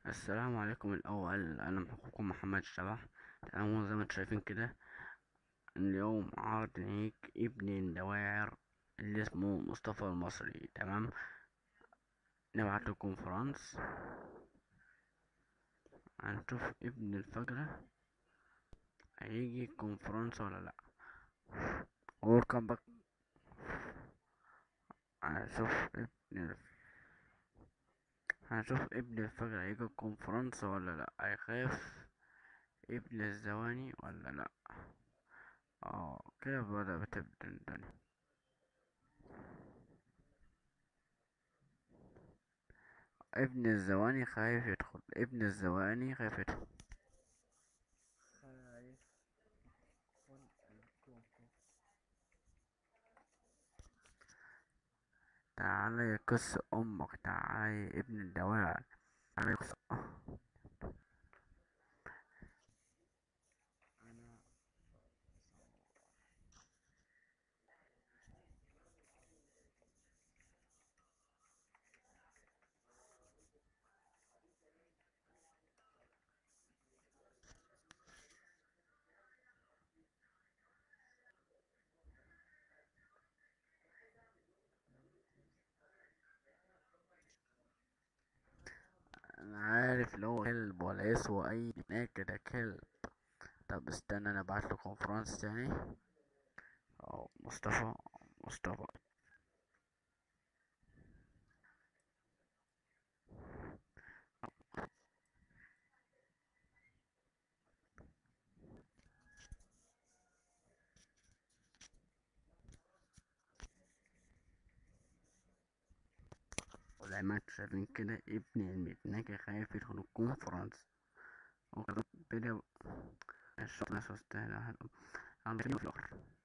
السلام عليكم. الأول أنا أخوكم محمد الشبح. تمام، زي ما انتم شايفين كده. اليوم عرض هيك ابن الدواعر اللي اسمه مصطفى المصري. تمام، نبعت له كونفرنس، هنشوف ابن الفجرة هيجي كونفرنس ولا لأ. ويلكم باك. هنشوف هنشوف ابن الفجرة هيجي كونفرنس ولا لأ، هيخاف ابن الزواني ولا لأ. كده بتبدأ الدنيا. ابن الزواني خايف يدخل، ابن الزواني خايف يدخل، خايف يدخل الكوكو. تعالى يكس امك، تعالى يا ابن الدواعي، تعالى يكس. انا انا عارف اللي هو كلب ولا يسوى اي هناك كده كلب. طب استنى، انا ابعت له كونفرنس تاني. مصطفى. مصطفى. وزي ما انتوا شايفين كده ابن المتناكي خايف يدخل الكونفرنس. وكده الشغل ناس وستاهل. عندك في الآخر.